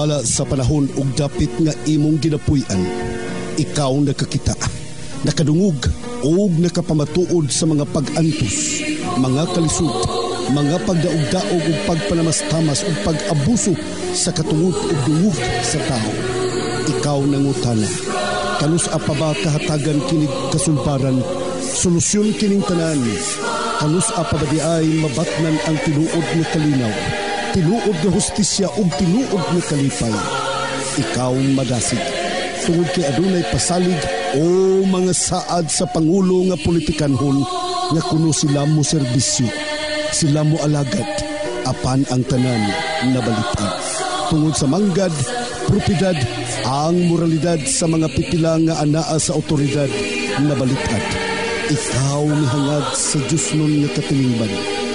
Sumala sa panahon ug dapit nga imong ginapuy-an, ikaw nakakita, nakadungog ug nakapamatuod sa mga pag-antos, mga kalisod, mga pagdaog-daog ug pagpanamastamas ug pag-abuso sa katungod ug dungog sa tao. Ikaw nangutana, kanus apa ba kahatagan kinig kasulbaran, solusyon kining tanan, kanus apa ba di ay mabatnan ang tinuod nga kalinaw, tinuod nga hustisya ug tinuod nga kalipay. Ikaw madasig, tungod kay adunay pasalig o mga saad sa pangulo nga politikanhon nga kuno sila mo serbisyo, sila mo alagad, apan ang tanan nabalitan. Tungod sa manggad, propidad, ang moralidad sa mga pipila nga anaa sa otoridad nabalitan. Ikaw mihangad sa Diyos nun nga katilingban,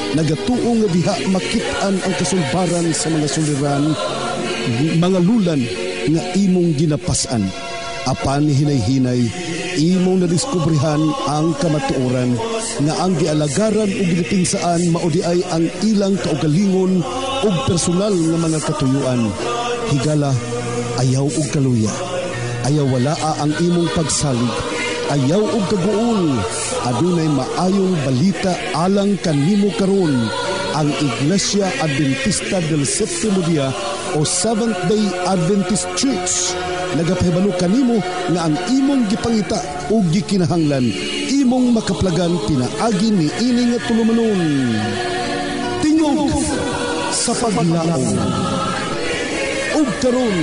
nagatuo nga diha makit-an ang kasulbaran sa mga suliran, mga lulan nga imong ginapasan. Apan hinay-hinay, imong nadiskubrihan ang kamatuoran nga ang gialagaran o ginipinsaan maudi ay ang ilang kaugalingon o personal nga mga katuyuan. Higala, ayaw og kaluya, ayaw walaa ang imong pagsalig, ayaw og kaguol, adunay maayong balita alang kanimo karon. Ang Iglesia Adventista del Séptimo Día o Seventh-day Adventist Church nagapahibalo kanimo nga ang imong gipangita o gikinahanglan imong makaplagan pinaagi ni ini nga tulumanon. Tingog sa paglaom ug karon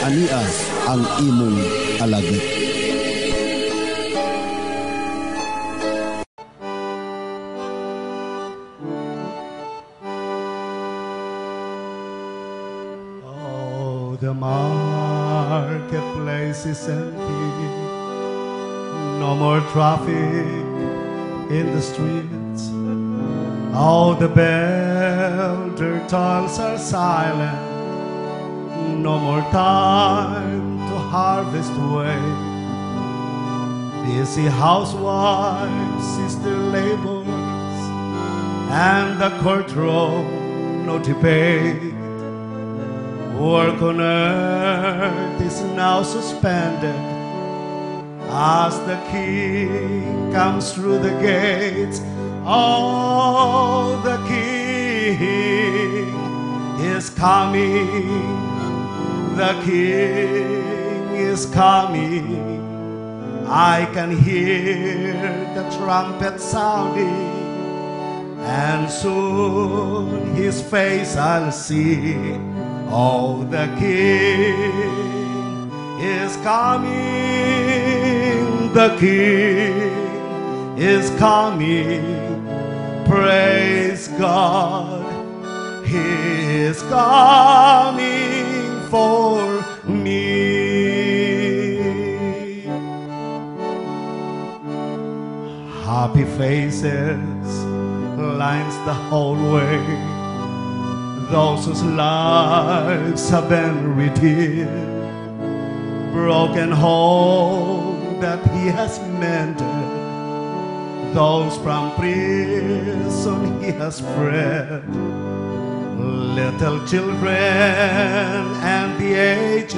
ania ang imong alagad. The marketplace is empty, no more traffic in the streets. All the builder toils are silent, no more time to harvest away. Busy housewives, sister labors, and the courtroom no debate. Work on earth is now suspended as the King comes through the gates. Oh, the King is coming. The King is coming. I can hear the trumpet sounding, and soon his face I'll see. Oh, the King is coming, the King is coming. Praise God, He is coming for me. Happy faces lines the whole way, those whose lives have been redeemed, broken home that He has mended, those from prison He has freed, little children and the aged,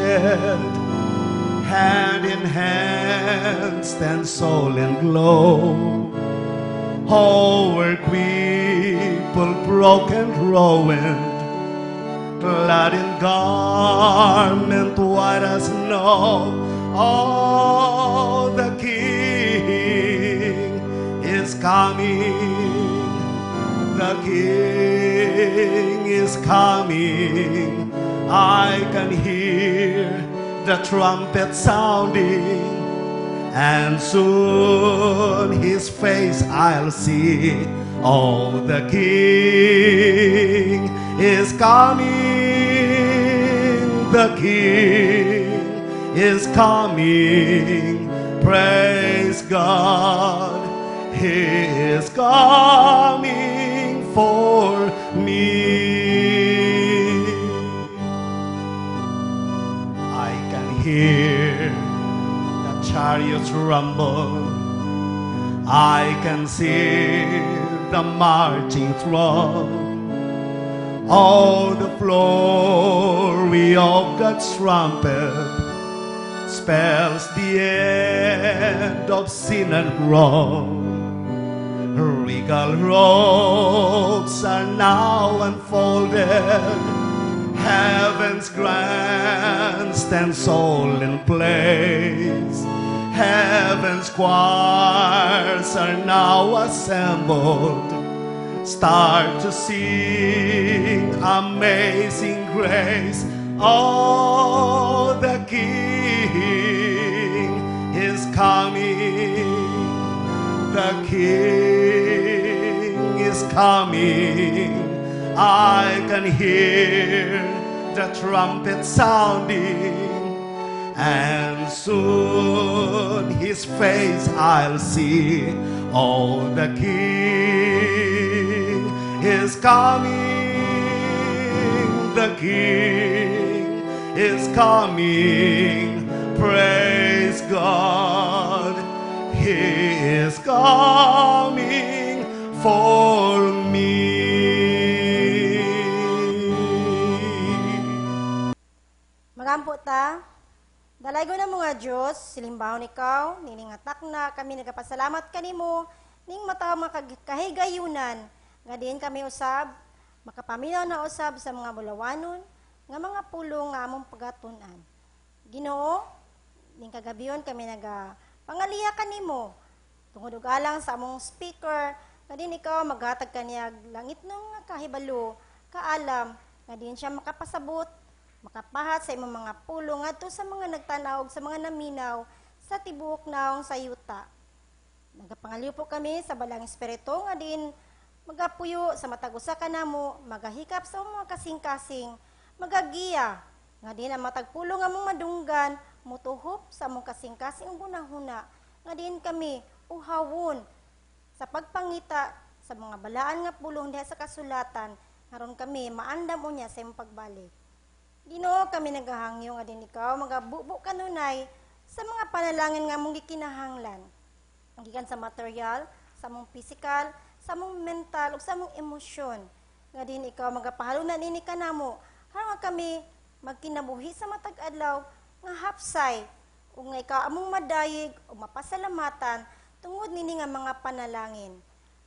hand in hand stand soul and glow. Oh, we're people broken, ruined, clad in garment white as snow. Oh, the King is coming. The King is coming. I can hear the trumpet sounding, and soon His face I'll see. Oh, the King is coming. The King is coming. Praise God, He is coming for me. I can hear the chariots rumble, I can see the marching throng. On the glory of God's trumpet spells the end of sin and wrong. Regal robes are now unfolded, heaven's grandstands all in place. Heaven's choirs are now assembled, start to sing Amazing Grace. Oh, the King is coming. The King is coming. I can hear the trumpet sounding, and soon His face I'll see. Oh, the King is coming. The King is coming. Praise God. He is coming for me. Magampo ta. Dalaygo na mga Diyos, silimbahon ikaw, niningatak na kami nagapasalamat kanimo, ning mata makahigayunan, nga din kami usab, makapaminaw na usab sa mga bulawanon, nga mga pulong nga among pagatunan. Ginoo, ning kagabiyon kami pangaliya kanimo, tungod og alang sa among speaker, nga din ikaw maghatag kaniyag langit nung kahibalo, kaalam, nga din siya makapasabot, makapahat sa imong mga pulong adto sa mga nagtanaw sa mga naminaw sa tibuok naong sayuta. Nagapangaliw po kami sa balang espiritu nga din magapuyo sa matag usa kanamo, magahikap sa mga kasing-kasing, magagiya nga din ang matag pulong among madunggan, mutuhop sa among kasing-kasing gunahuna, nga din kami uhawon sa pagpangita sa mga balaan nga pulong diha sa kasulatan, aron kami maandam unya sa imong pagbalik. Ginoo, kami naghahangyo nga din ikaw, magabubo kanunay sa mga panalangin nga mong gikinahanglan. Ang gikan sa material, sa mong physical, sa mong mental, ug sa mong emosyon. Nga din ikaw, magapahalunan ini kanamo, harang kami magkinabuhi sa matag adlaw nga hapsay, ug nga ikaw among madayig o mapasalamatan tungod nini nga mga panalangin.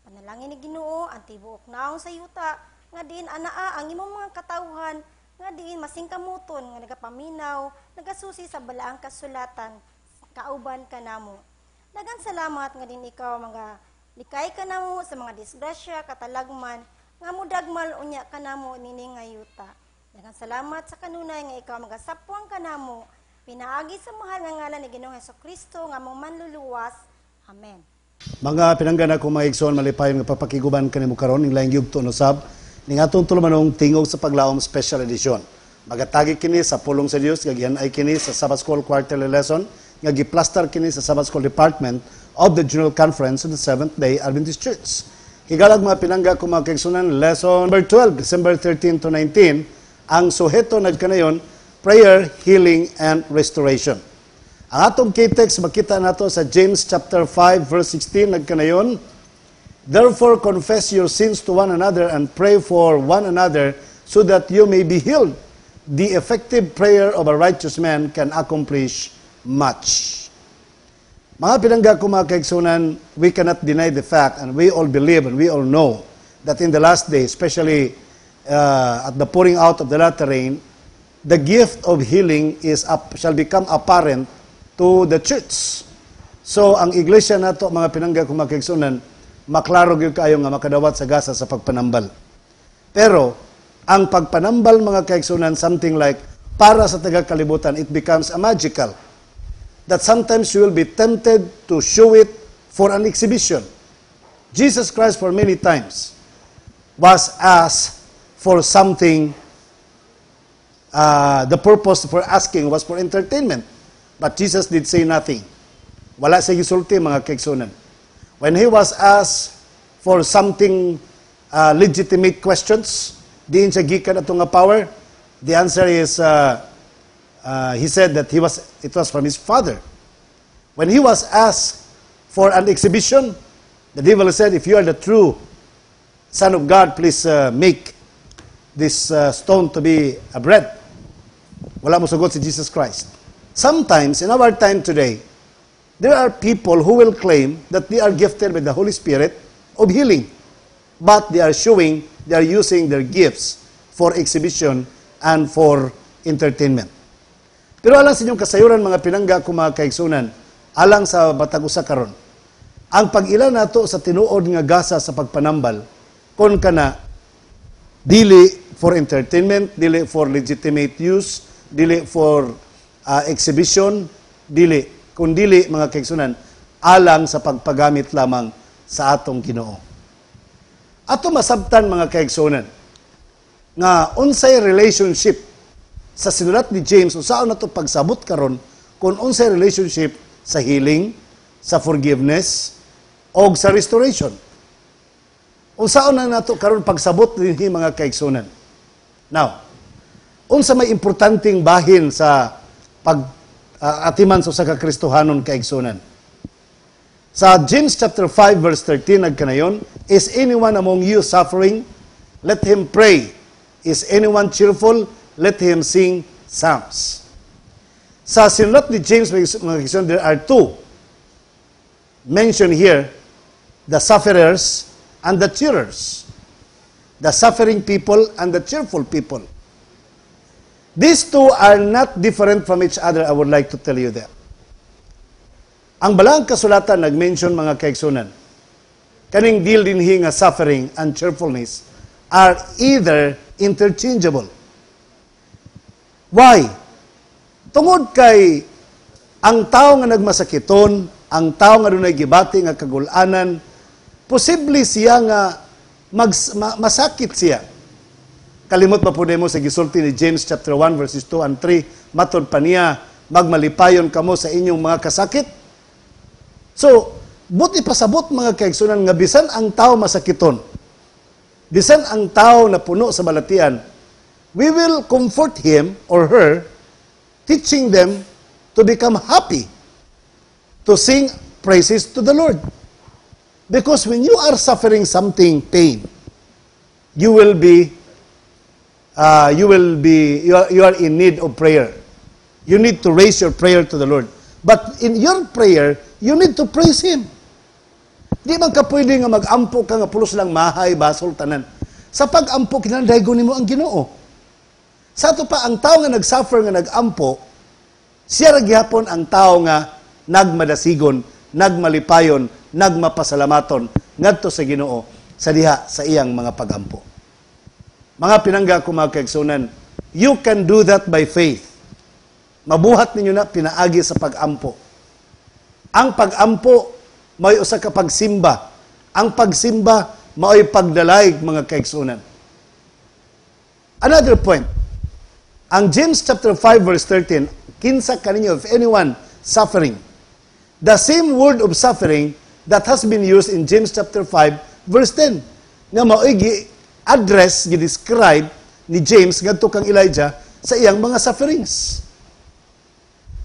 Panalangin ni Ginoo, ang tibuok naong sa yuta, nga din anaa ang imong mga katawhan, nga diin masingkamuton nga nagapaminaw, nagasusi sa balaang kasulatan, kauban kanamo. Daghang salamat nga din ikaw mga likay kanamo sa mga disgrasya, katalagman, nga mudagmal unya kanamo nini nga yuta. Daghang salamat sa kanunay nga ikaw magasapwang kanamo, pinaagi sa mahal nga ngalan ni Ginoong Hesukristo nga mong manluluwas. Amen. Mga pinanggana kong mga igsoon, malipayon nga papakiguban kanimo karon ning laing yugto no sab ning atong tulumanong tingog sa paglaom special edition. Magatagi kini sa pulong sa Dios, gagihan ay kini sa Sabbath School quarterly lesson, nga giplastar kini sa Sabbath School Department of the General Conference of the Seventh-day Adventist Church. Higalag mga pinangga kung mga kaigsunan, lesson number 12, December 13 to 19, ang suheto nagkanayon, prayer, healing, and restoration. Ang atong key text makita nato sa James chapter 5 verse 16 nagkanayon, therefore confess your sins to one another and pray for one another so that you may be healed. The effective prayer of a righteous man can accomplish much. Mga pinangga ko mga kaigsunan, we cannot deny the fact, and we all believe and we all know that in the last day, especially at the pouring out of the latter rain, the gift of healing shall become apparent to the church. So, ang iglesia nato mga pinangga ko mga kaigsunan, maklaro gyud kayo nga makadawat sa gasa sa pagpanambal. Pero, ang pagpanambal mga kaigsunan, something like, para sa taga-kalibutan, it becomes a magical. That sometimes you will be tempted to show it for an exhibition. Jesus Christ, for many times, was asked for something, the purpose for asking was for entertainment. But Jesus did say nothing. Wala sa gisulti mga kaigsunan. When he was asked for something legitimate questions, diin siya gikan ato nga power, the answer is, he said that it was from his Father. When he was asked for an exhibition, the devil said, if you are the true Son of God, please make this stone to be a bread. Wala mo sugot si Jesus Christ. Sometimes, in our time today, there are people who will claim that they are gifted with the Holy Spirit of healing. But they are using their gifts for exhibition and for entertainment. Pero alang sa inyong kasayuran, mga pinangga ko mga kaigsunan, alang sa batag usa karon, ang pag-ila nato sa tinuod nga gasa sa pagpanambal, kon kana dili for entertainment, dili for legitimate use, dili for exhibition, dili, kundili mga kaigsunan, alang sa pagpagamit lamang sa atong Ginoo. Ato masabtan mga kaigsunan, nga unsay relationship sa sinulat ni James, usaon na ito pagsabot karon kung unsay relationship sa healing, sa forgiveness, o sa restoration. Usaon na nato karon pagsabot dinhi mga kaigsunan. Now, unsa may importanteng bahin sa atiman sa kakristohanon kaigsunan. Sa James chapter 5 verse 13 nagkanayon, is anyone among you suffering? Let him pray. Is anyone cheerful? Let him sing psalms. Sa sinulat ni James, mga kaigsunan, there are two mentioned here, the sufferers and the cheerers. The suffering people and the cheerful people. These two are not different from each other, I would like to tell you that. Ang balang kasulatan nag-mention mga kaigsunan, kaning deal dinhi nga suffering and cheerfulness are either interchangeable. Why? Tungod kay ang tao nga nagmasakiton, ang tao nga dunay gibati nga kagulanan, posible siya nga masakit siya. Kalimot pa po mo sa gisulti ni James chapter 1 verses 2 and 3, matod pa niya, magmalipayon kamo sa inyong mga kasakit. So, buti pasabot mga kaigsunan nga bisan ang tao masakiton, bisan ang tao na puno sa balatian, we will comfort him or her, teaching them to become happy, to sing praises to the Lord. Because when you are suffering something, pain, you are in need of prayer. You need to raise your prayer to the Lord. But in your prayer, you need to praise Him. Di man ka pwede nga mag-ampo ka nga pulos lang mahay, basol, tanan. Sa pag-ampo, kinandaygo nimo ang Ginoo. Sa ito pa, ang tao nga nag-suffer nga nag-ampo, siya ragyapon ang tao nga nagmadasigon, nagmalipayon, nagmapasalamaton, ngadto sa Ginoo, sa diha sa iyang mga pag-ampo. Mga pinangga ko mga kaigsunan, you can do that by faith. Mabuhat ninyo na pinaagi sa pag-ampo. Ang pag-ampo, may usa ka pagsimba. Ang pagsimba, may pagdalaig mga kaigsunan. Another point, ang James chapter 5 verse 13, kinsa kaninyo if anyone suffering. The same word of suffering that has been used in James chapter 5 verse 10. Nga mao'y address, gi-describe ni James ngadto kang Elijah sa iyang mga sufferings.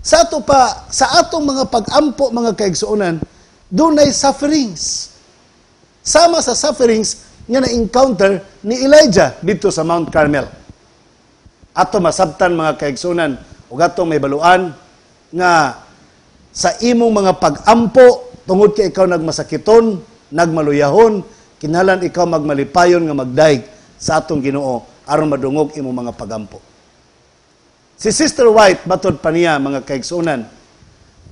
Sa ato pa, sa atong mga pag-ampo, mga kaigsuonan, dunay sufferings. Sama sa sufferings nga na-encounter ni Elijah dito sa Mount Carmel. Ato masabtan mga kaigsuonan, ug atong may baluan nga sa imong mga pag-ampo, tungod kay ikaw nagmasakiton, nagmaluyahon, kinahanglan ikaw magmalipayon nga magdaig sa atong Ginoo aron madungog imong mga pag-ampo. Si Sister White, matod pa niya, mga kaigsunan,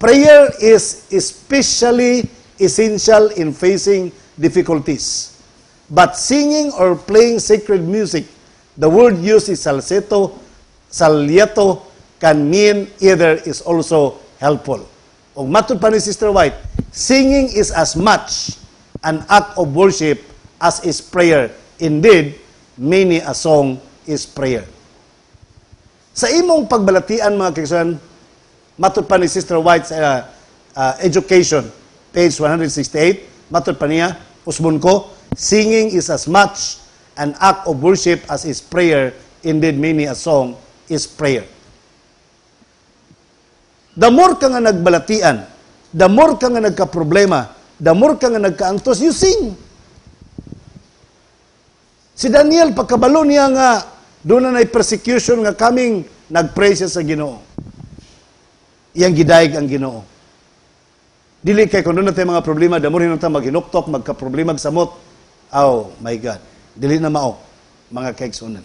prayer is especially essential in facing difficulties. But singing or playing sacred music, the word used is salseto, salyeto, can mean either is also helpful. O matod pa ni Sister White, singing is as much an act of worship as is prayer. Indeed, many a song is prayer. Sa imong pagbalatian mga kaigsunan, matod pa ni Sister White sa Education, page 168, matod pa niya, usbon ko, singing is as much an act of worship as is prayer. Indeed, many a song is prayer. The more ka nga nagbalatian, the more ka nga nagka-problema, the more ka nga nagka-antos, you sing. Si Daniel, pagkabalo niya nga, doon na persecution nga kaming nag-pray siya sa Ginoo. Iyang gidayeg ang Ginoo. Dili kay kung doon natin mga problema, damurin natin maghinuktok, magka-problema samot. Oh my God. Dili na mao, mga kaigsunan.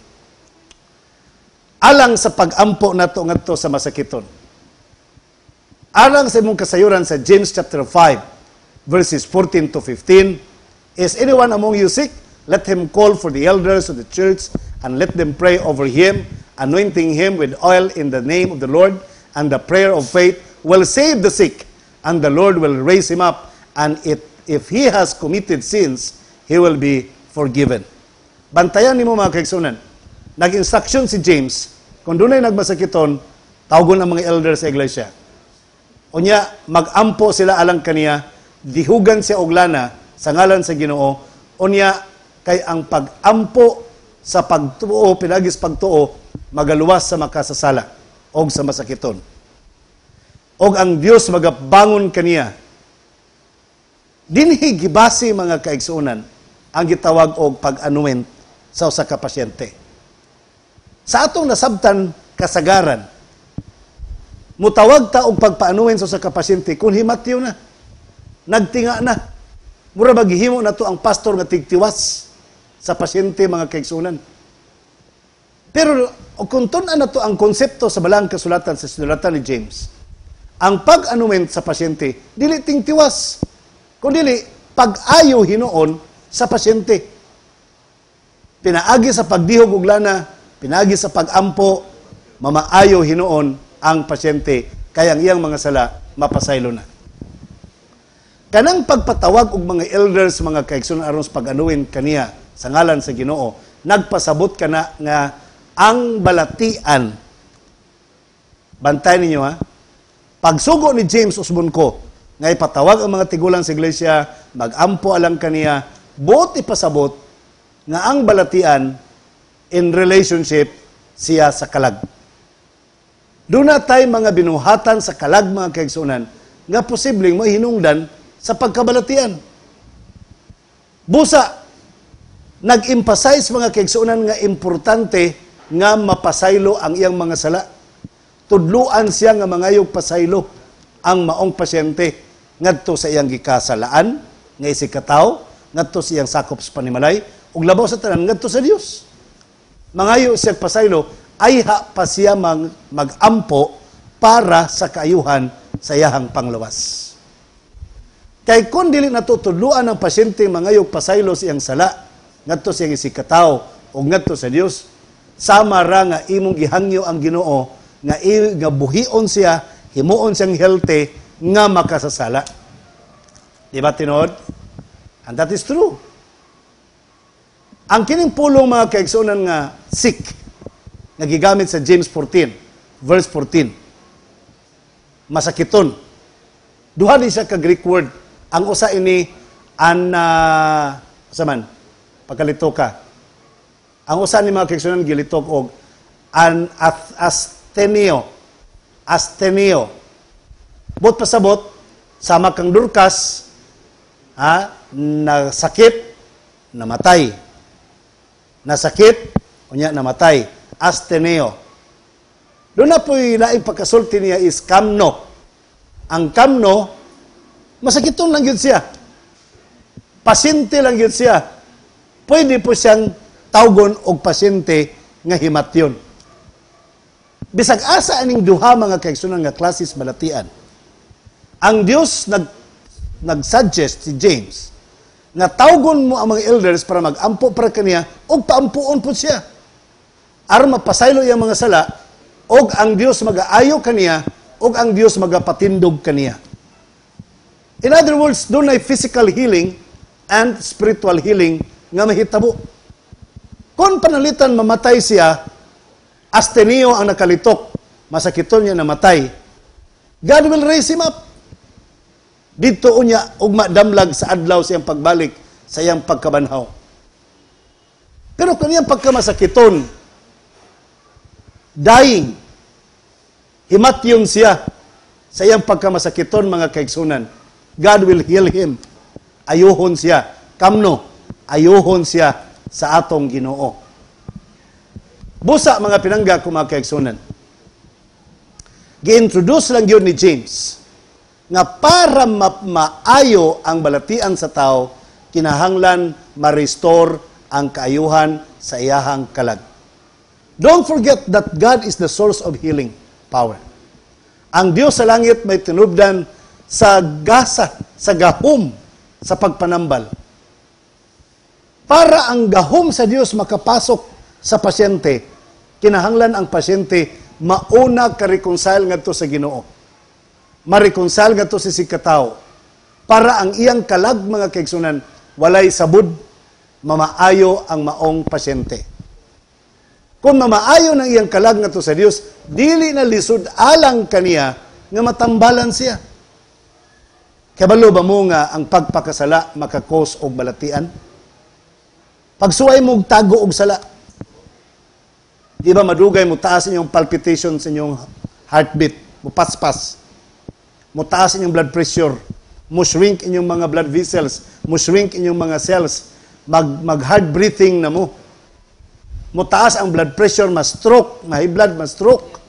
Alang sa pag-ampo nato ngadto sa masakiton. Alang sa imong kasayuran sa James chapter 5, verses 14 to 15, is anyone among you sick? Let him call for the elders of the church and let them pray over him, anointing him with oil in the name of the Lord, and the prayer of faith will save the sick, and the Lord will raise him up, and if he has committed sins, he will be forgiven. Bantayan nimo mga kaigsunan. Nag-instruction si James, kung dunay nagmasakiton, tawgon ang mga elders sa iglesia. Unya, mag-ampo sila alang kaniya, dihugan siya og lana sa ngalan sa Ginoo. Unya, kay ang pag-ampo sa pagtuo, pinagis pagtuo, magaluwas sa makasasala o sa masakiton. O ang Dios magabangon kaniya. Dinhi gibasi mga kaigsunan ang gitawag og pag-anoint sa usa ka pasyente. Sa atong nasabtan kasagaran, mutawag ta og pagpa-anoint sa usa ka pasyente kung himatyo na, nagtinga na. Mura maghihimo na to ang pastor nga tigtiwas sa pasyente mga kaigsunan. Pero kung tun-an na to ang konsepto sa balang kasulatan sa sinulatan ni James, ang pag-anoint sa pasyente, dili tingtiwas, kundi pag-ayo hinuon sa pasyente. Pinaagi sa pagdihog og lana, pinaagi sa pag-ampo, mamaayo hinuon ang pasyente, kaya ang iyang mga sala mapasaylo na. Kanang pagpatawag og mga elders, mga kaigsunan aron sa pag-anuin kaniya sa ngalan sa Ginoo, nagpasabot ka na nga ang balatian. Bantay ninyo ha. Pagsugo ni James Usbonko, nga ipatawag ang mga tigulang sa iglesia, mag-ampo alang kaniya, buot ipasabot nga ang balatian in relationship siya sa kalag. Doon na tayo mga binuhatan sa kalag mga kaigsunan nga posibleng mahinungdan sa pagkabalatian. Busa, nag-emphasize mga kaigsunan nga importante nga mapasaylo ang iyang mga sala. Tudluan siya nga mangayog pasaylo ang maong pasyente ngadto sa iyang gikasalaan, nga isikataw, ngadto sa iyang sakop sa panimalay, ug labaw sa tanan ngadto sa Dios. Mangayo siya pasaylo, ay pa siya mag-ampo para sa kaayuhan sa iyahang panglawas. Kay kung dili natutudluan ang pasyente mangayog pasaylo sa iyang sala, ngadto sa iyang isikataw, ug ngadto sa Dios, sama ra nga imong gihangyo ang Ginoo nga buhion siya, himuon siyang healthy nga makasasala. Di ba tinuod? And that is true. Ang kining pulong mga kaigsunan nga sick, nagigamit sa James 14, verse 14. Masakiton. Duha din siya ka Greek word. Ang usa ini pagkalito ka. Ang usa ni mga kaigsunan gilitok og Asteneo. Bot pasabot, sama kang Dorcas, nasakit, namatay. Nasakit, unya namatay. Asteneo. Doon na po'y laing pagkasulti niya is kamno. Ang kamno, masakiton lang yun siya. Pasyente lang yun siya. Pwede po siyang tawgon og pasyente nga himatyon. Bisag asa aning duha mga kaigsunan nga klases balatian. Ang Dios nag-suggest si James nga tawgon mo ang mga elders para mag-ampo para kaniya og paampuon po siya. Aron mapasaylo iyang mga sala og ang Dios magaayo kaniya og ang Dios magapatindog kaniya. In other words, doon ay physical healing and spiritual healing nga mahitabo. Kung panalitan mamatay siya, Asteneo ang nakalitok, masakiton niya namatay, God will raise him up. Dito unya ugma damlag sa adlaw siyang pagbalik sa iyang pagkabanhaw. Pero kaniyang pagkamasakiton, dying, himatyon siya sa iyang pagkamasakiton mga kaigsunan. God will heal him. Ayuhon siya. Kamno, ayuhon siya sa atong Ginoo. Busa mga pinangga ko mga kaigsunan. Gi-introduce lang yun ni James nga para maayo ang balatian sa tao, kinahanglan ma-restore ang kaayuhan sa iyahang kalag. Don't forget that God is the source of healing power. Ang Dios sa langit may tinubdan sa gasa, sa gahom, sa pagpanambal. Para ang gahom sa Dios makapasok sa pasyente, kinahanglan ang pasyente mauna ka-reconcile ngadto sa Ginoo. Ma-reconcile ngadto sa sikataw. Para ang iyang kalag mga kaigsunan, walay sabud, mamaayo ang maong pasyente. Kung mamaayo ng iyang kalag ngadto sa Dios, dili na lisod alang kaniya nga matambalan siya. Kabalo ba mo nga ang pagpakasala makakos og balatian? Pagsuway mo tago og sala. Di ba madugay mo taas inyong palpitation sa inyong heartbeat, mo paspas. Mo taas inyong blood pressure, mo shrink inyong mga blood vessels, mo shrink inyong mga cells, mag-hard breathing na mo. Mo taas ang blood pressure, ma-stroke, ma-high blood, ma-stroke.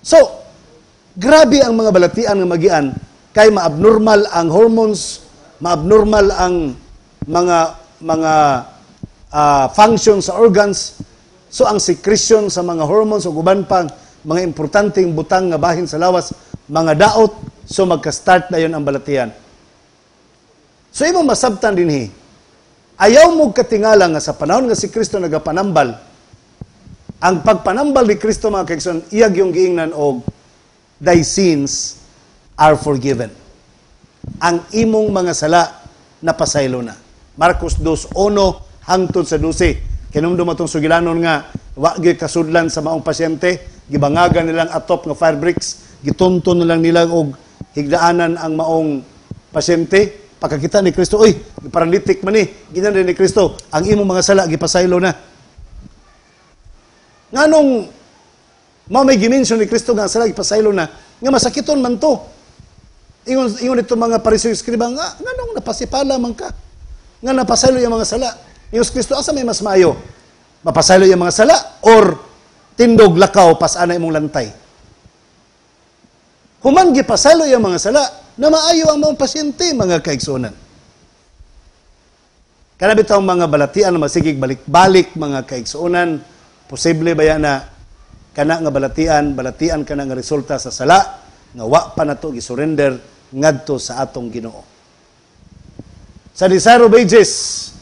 So, grabe ang mga balatian nga magian, kay ma-abnormal ang hormones, ma-abnormal ang mga function sa organs. So, ang secretion sa mga hormones o guban pang mga importanteng butang nga bahin sa lawas, mga daot, so magka-start na yun ang balatian. So, imong masabtan din ayaw mo katingala nga sa panahon nga si Kristo nagapanambal, ang pagpanambal ni Kristo mga kaigsoon, iyag yung giingnan og thy sins are forgiven. Ang imong mga sala napasaylo na. Marcos 2:1 hangtod sa 12. Kinumdum atong sugilanon nga wa gyud kasudlan sa maong pasyente, gibangagan nilang atop nga fire bricks, gitunton nilang nila og higdaanan ang maong pasyente. Pagkakita ni Kristo, oy, paralytic man ginan ni Kristo, ang imong mga sala gipasaylo na. Nganong may gimension ni Kristo nga sala gipasaylo na, nga masakiton man to. Ingon ito mga Pariseo skriba nga, nganong napasipala man ka? Nga napasaylo yung mga sala. Ingon Kristo, asa may mas maayo? Mapasaylo yung mga sala or tindog lakaw pasana imong lantay? Human gipasaylo yung mga sala, na maayo ang mga pasyente, mga kaigsunan. Kanabi taong mga balatian na masigig balik-balik, mga kaigsunan, posible ba yan na kana nga balatian ka na nga resulta sa sala, nga wa pa na to gisurrender ngadto sa atong Ginoo. Sa Desire of Ages,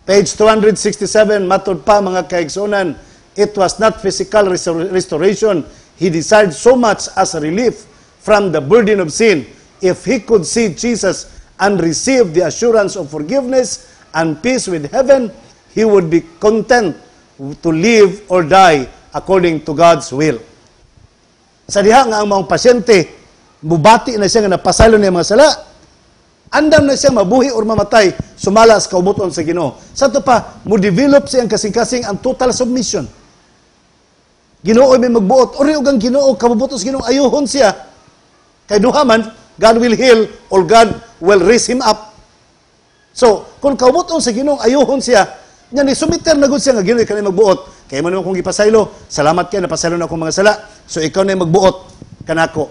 page 267, matod pa mga kaigsunan, it was not physical restoration he desired so much as a relief from the burden of sin. If he could see Jesus and receive the assurance of forgiveness and peace with heaven, he would be content to live or die according to God's will. Sa diha nga ang mga pasyente, mubati na siya nga napasaylo niya mga sala, andam na siya mabuhi or mamatay, sumala sa kaubuton sa Ginoo. Sa ito pa, mo develop siyang kasing-kasing ang total submission. Ginoo may magbuot, ori og ang Ginoo, kabubutos Ginoo, ayuhon siya. Kay duhaman, God will heal or God will raise him up. So, kung kaubuton sa Ginoo, ayuhon siya, nga ni sumiter na gud siya nga Ginoo kanay magbuot. Kay man kung gipasaylo, salamat kay napasaylo na akong mga sala. So ikaw na magbuot kanako.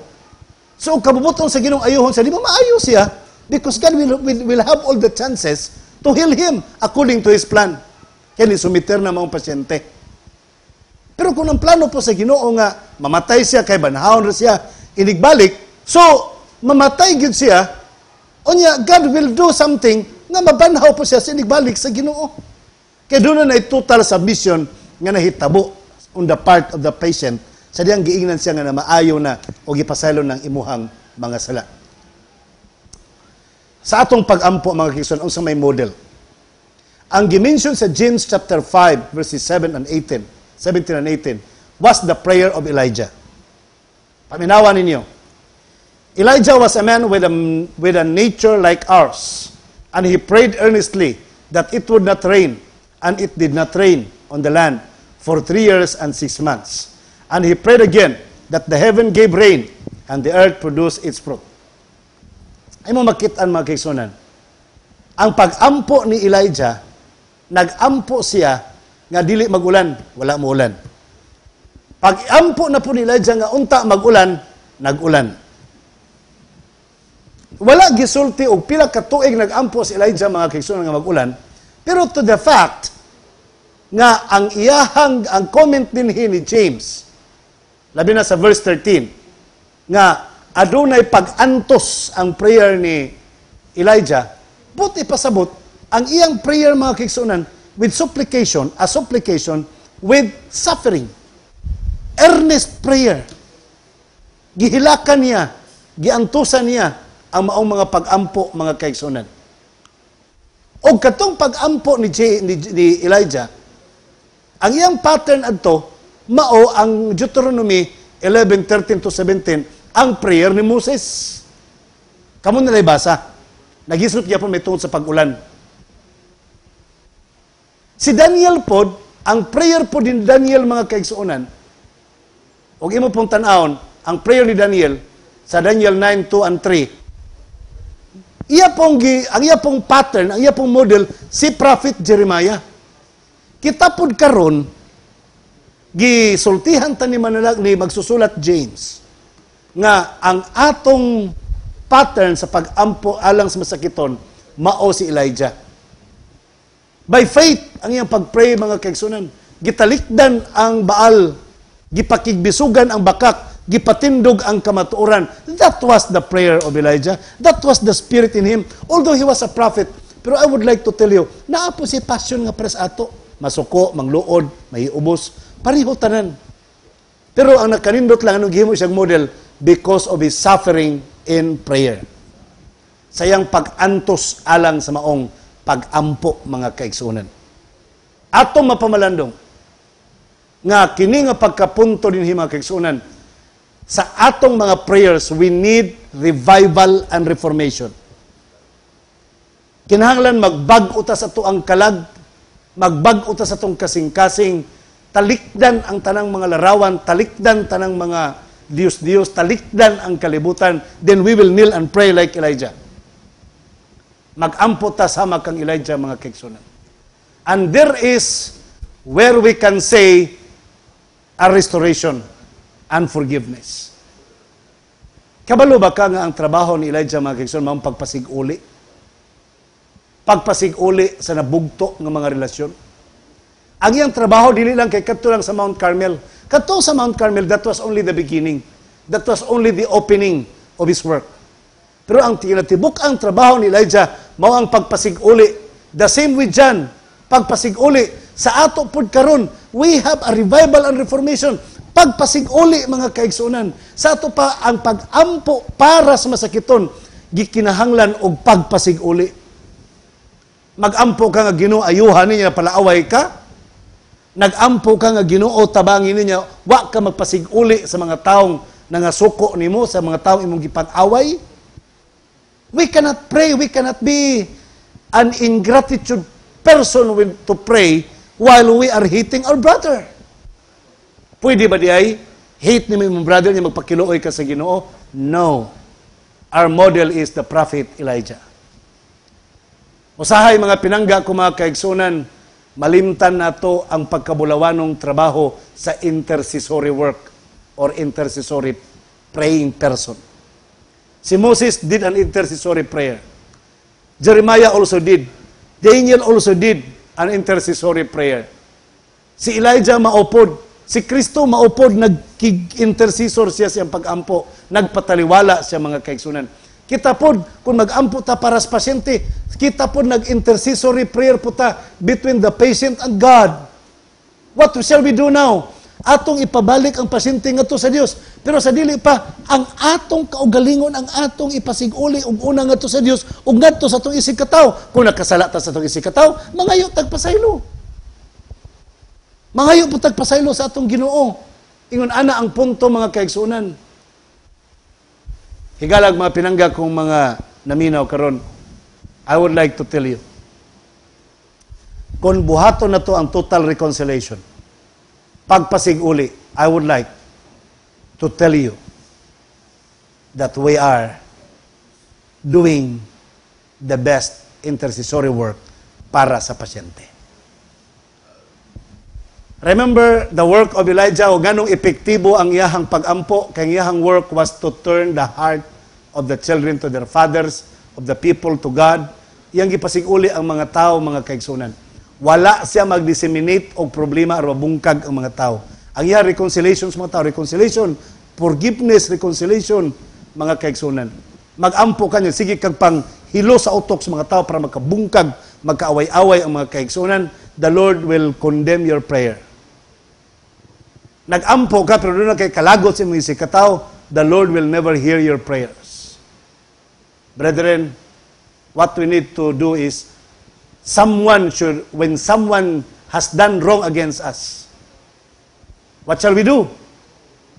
So kabubuton sa Ginoo ayuhon siya, di ba maayo siya? Because God will have all the chances to heal him according to his plan. Kaya ni sumiter na maong pasyente. Pero kung ang plano po sa Ginoo nga mamatay siya kay banhawon ra siya inigbalik, so mamatay gyud siya, unya God will do something nga mabanhaw po siya sa inigbalik sa Ginoo. Kaya doon na total submission nga nahitabo on the part of the patient sa diyang giingnan siya nga na maayo na o gipasaylo ng imuhang mga sala. Sa atong pag-ampo mga kigsunan, unsa may model. Ang gimension sa James chapter 5 verses 17 and 18 was the prayer of Elijah. Paminawan ninyo. Elijah was a man with a nature like ours, and he prayed earnestly that it would not rain, and it did not rain on the land for 3 years and 6 months. And he prayed again that the heaven gave rain, and the earth produced its fruit. Ay mo makitaan mga kaigsunan. Ang pag-ampo ni Elijah, nag-ampo siya nga dili magulan, wala mo ulan. Pag ampo na po ni Elijah nga unta magulan, nag-ulan. Wala gisulti og pila ka tuig nag-ampo si Elijah mga kaigsunan nga mag-ulan, pero to the fact nga ang comment din ni James, labi na sa verse 13, nga adunay pag-antos ang prayer ni Elijah, buti pasabot ang iyang prayer mga kaigsunan with supplication, a supplication with suffering. Earnest prayer. Gihilakan niya, giantusan niya ang maong mga pag-ampo, mga kaigsunan. O katong pag-ampo ni Elijah, ang iyang pattern adto, mao ang Deuteronomy 11:13-17, ang prayer ni Moses. Kamu nilay basa. Nagisot niya po may tungkol sa pag-ulan. Si Daniel pod, ang prayer po din Daniel mga kaigsunan, o imo pong tanawon, ang prayer ni Daniel, sa Daniel 9:2 and 3, ang iya pong pattern, ang iya pong model, si Prophet Jeremiah. Kita pod karon gisultihan ta ni Manalag ni magsusulat James nga ang atong pattern sa pag-ampo alang sa masakiton mao si Elijah. By faith ang iyang pag-pray mga kaigsunan, gitalikdan ang Baal, gipakigbisugan ang bakak, gipatindog ang kamatuoran. That was the prayer of Elijah. That was the spirit in him. Although he was a prophet, pero I would like to tell you, naa po si passion nga pres ato. Masuko, mangluod, mahiubos, pareho tanan. Pero ang nakanindot lang, anong gihimo siyang model, because of his suffering in prayer. Sayang pag-antos alang sa maong pag-ampo, mga kaigsunan. Atong mapamalandong, nga kini nga pagkapunto din mga kaigsunan, sa atong mga prayers, we need revival and reformation. Kinahanglan magbag-o ta sa tuang kalag, magbag-o ta sa tong kasing-kasing, talikdan ang tanang mga larawan, talikdan tanang mga Diyos-Diyos, talikdan ang kalibutan, then we will kneel and pray like Elijah. Mag-ampo ta sama kang Elijah mga kaigsunan. And there is where we can say a restoration and forgiveness. Kabalo ba ka nga ang trabaho ni Elijah mga kaigsunan maong pagpasig-uli? Pagpasig-uli sa nabugto ng mga relasyon. Ang iyang trabaho dili lang kay kadto lang sa Mount Carmel. Kadto sa Mount Carmel, that was only the beginning. That was only the opening of his work. Pero ang tinatibuk ang trabaho ni Elijah mao ang pagpasig-uli. The same with John, pagpasig-uli sa ato pud karon. We have a revival and reformation. Pagpasig-uli mga kaigsunan. Sa ato pa ang pag-ampo para sa masakiton, gikinahanglan og pagpasig-uli. Mag-ampo ka nga Ginoo ayuhan niya palaaway ka. Nag-ampo ka nga Ginoo tabangin niya wa ka magpasig-uli sa mga taong nangasuko nimo, sa mga taong imong gipag-away. We cannot pray, we cannot be an ingratitude person to pray while we are hating our brother. Pwede ba di ay hate ni mong brother niya magpakiluoy ka sa Ginoo? No. Our model is the prophet Elijah. Usahay mga pinangga ko mga kaigsunan, malimtan nato ang pagkabulawanong trabaho sa intercessory work or intercessory praying person. Si Moses did an intercessory prayer. Jeremiah also did. Daniel also did an intercessory prayer. Si Elijah maupod. Si Kristo maupod, nag-intercessor siya siyang pag-ampo. Nagpataliwala siya mga kaigsunan. Kita pod, kung mag-ampo ta para sa pasyente, kita pod nag-intercessory prayer po ta between the patient and God. What shall we do now? Atong ipabalik ang pasyente ngadto sa Dios. Pero sa dili pa, ang atong kaugalingon, ang atong ipasig-uli ug una ngadto sa Dios, ug ngadto sa atong isig kataw. Kung nakasala ta sa atong isig kataw, mangayo tagpasaylo. Mangayo po tagpasaylo sa atong Ginoo. Ingon ana ang punto mga kaigsunan. Higalag mga pinangga kong mga naminaw karon, I would like to tell you, kung buhato na to ang total reconciliation, pagpasig-uli, I would like to tell you that we are doing the best intercessory work para sa pasyente. Remember the work of Elijah, o ganong epektibo ang iyahang pag-ampo, kay iyahang work was to turn the heart of the children to their fathers, of the people to God. Iyang gipasiguli ang mga tao, mga kaigsunan. Wala siya mag-disseminate og problema o mabungkag ang mga tao. Ang iyang reconciliation sa mga tao, reconciliation, forgiveness, reconciliation, mga kaigsunan. Mag-ampo kanyo, sige kag pang hilo sa utok sa mga tao para magkabungkag, magkaaway-away ang mga kaigsunan. The Lord will condemn your prayer. Nag-ampo ka, pero doon na kay kalagot sa mga katao, the Lord will never hear your prayers. Brethren, what we need to do is, when someone has done wrong against us, what shall we do?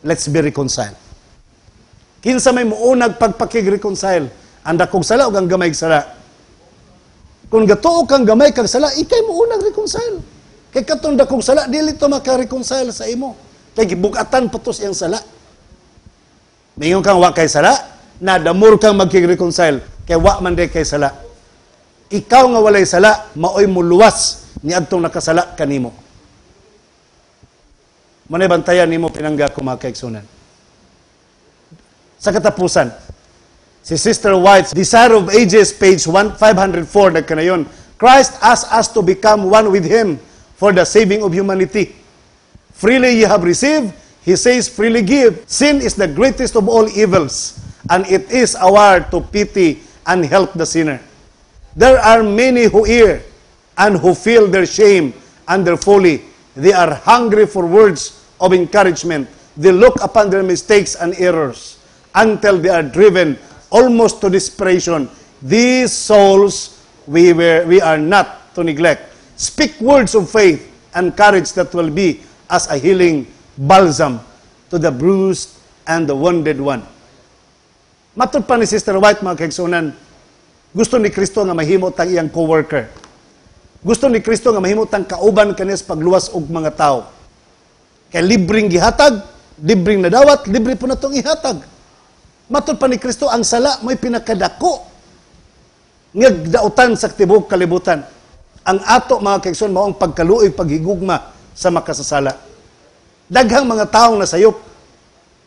Let's be reconciled. Kinsa may muunag pagpakig-reconcile, anda kong sala o ang gamay sala. Kung gatuo kang gamay kang sala, ikay muunag reconcile. Kay katong dakong sala, dili to maka-reconcile sa imo. Kay gibugatan patos iyang sala. Mayroon kang wa kay sala, nadamor kang magkig-reconcile, kay wa man day kay sala. Ikaw nga walay sala, maoy muluwas ni adtong nakasala kanimo. Manay bantayan nimo pinangga ko mga kaigsunan. Sa katapusan, si Sister White's Desire of Ages, page 504, nagkanayon, Christ asked us to become one with Him for the saving of humanity. Freely ye have received, He says, freely give. Sin is the greatest of all evils, and it is our to pity and help the sinner. There are many who hear and who feel their shame and their folly. They are hungry for words of encouragement. They look upon their mistakes and errors until they are driven almost to desperation. These souls we are not to neglect. Speak words of faith and courage that will be as a healing balsam to the bruised and the wounded one. Matod pa ni Sister White, mga kaigsunan, gusto ni Kristo nga mahimot ang iyang co-worker. Gusto ni Kristo nga mahimot ang kauban kaniya sa pagluwas og mga tao. Kaya libreng gihatag, libreng nadawat, libre po na itong ihatag. Matod pa ni Kristo, ang sala mo'y pinakadako ngagdautan sa tibok kalibutan. Ang ato, mga kaigsunan, mao ang pagkaluoy, paghigugma sa makasasala. Daghang mga taong nasayop,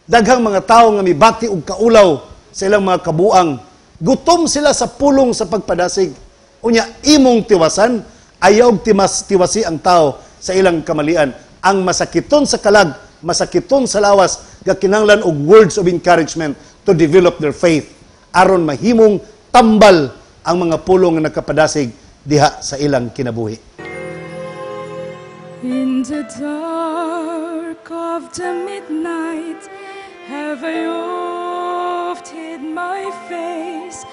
daghang mga taong nga mibati og kaulaw sa ilang mga kabuang, gutom sila sa pulong sa pagpadasig. Unya, imong tiwasan, ayaw tiwasi ang tao sa ilang kamalian. Ang masakiton sa kalag, masakiton sa lawas, gakinanglan og words of encouragement to develop their faith, aron mahimong tambal ang mga pulong nga nakapadasig diha sa ilang kinabuhi. In the dark of the midnight, have I oft hid my face,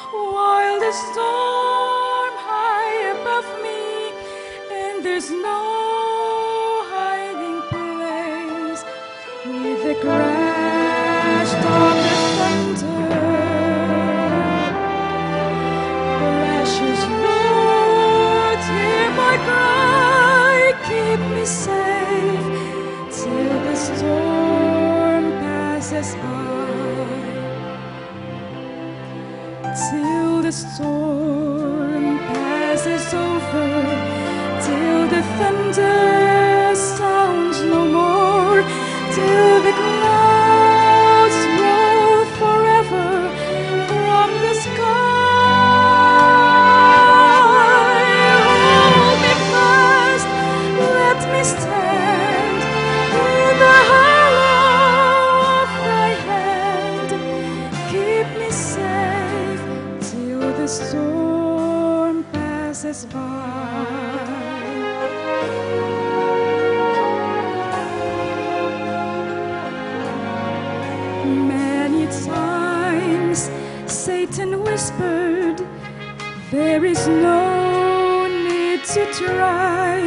while the storm high above me, and there's no hiding place, with the crash of the thunder, precious Lord, hear my cry, keep me safe till the storm passes by, till the storm passes over, till the thunder sounds no more, till the clouds roll forever from the sky. Hold me fast, let me stand in the hollow of thy hand. Keep me safe till the storm passes by. Many times Satan whispered, there is no need to try,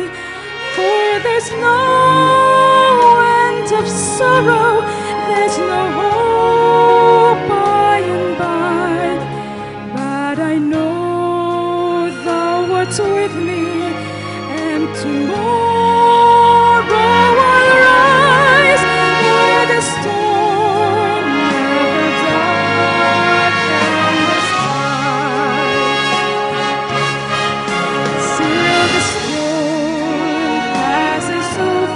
for there's no end of sorrow, there's no hope by and by. But I know thou art with me, and tomorrow I'll rise where the storm never darkened the sky. Till the storm passes over,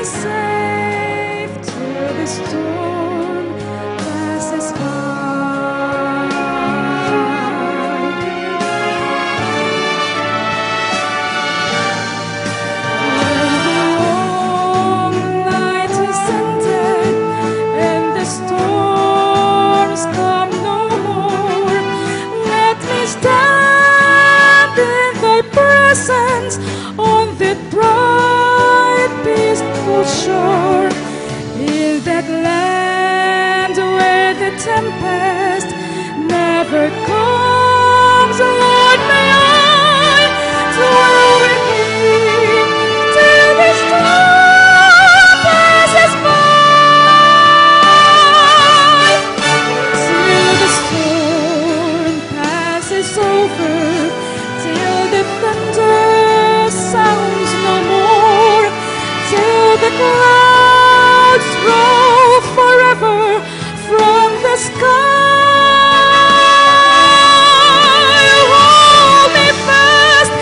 me safe till the storm passes by. When the long night is ended and the storms come no more, let me stand in thy presence on the bright, peaceful shore, in that land where the tempest never comes. Lord, may I dwell with thee till the storm passes by, till the storm passes over, till the thunder sounds no more, till the clouds roll forever from the sky. Hold me fast,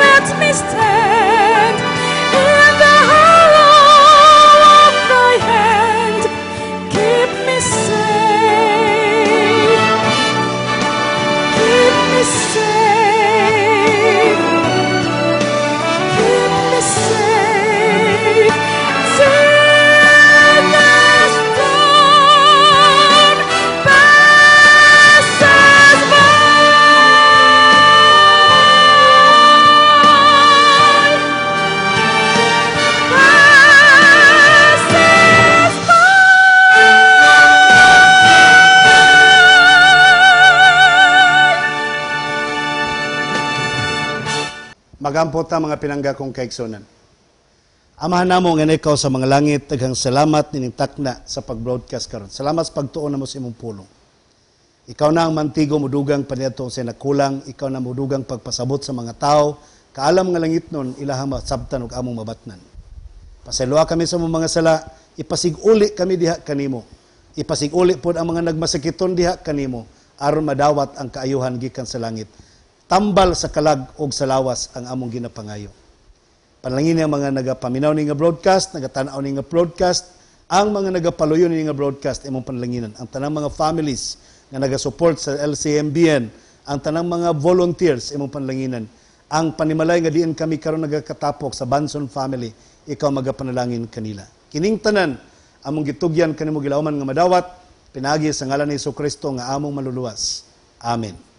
let me stand in the hollow of thy hand. Keep me safe, keep me safe, keep me safe till the storm passes by. Passes Magampot ta mga pinangga kong kaigsunan. Amahan namo nga ikaw sa mga langit, daghang salamat nining takna sa pag-broadcast karon. Salamat sa pagtuon namo sa imong pulong. Ikaw na ang mantigo mudugang paniadto sa nakulang, ikaw na mudugang pagpasabot sa mga tao, kaalam nga langit nun ilahang masabtan ug among mabatnan. Pasayloa kami sa mga sala, ipasiguli kami diha kanimo. Ipasiguli pod ang mga nagmasakiton diha kanimo aron madawat ang kaayuhan gikan sa langit. Tambal sa kalag og sa lawas ang among ginapangayo. Panalangin ang mga nagapaminaw ni nga broadcast, nagatanaw ni nga broadcast, ang mga nagapaluyo ni nga broadcast imong panalanginan, ang tanang mga families nga nagasupport sa LCMBN, ang tanang mga volunteers imong panalanginan, ang panimalay nga diin kami karon nagakatapok sa Banson family, ikaw magapanalangin kanila. Kining tanan among gitugyan kanimo gilauman nga madawat, pinagi sa ngalan ni Hesukristo nga among maluluwas. Amen.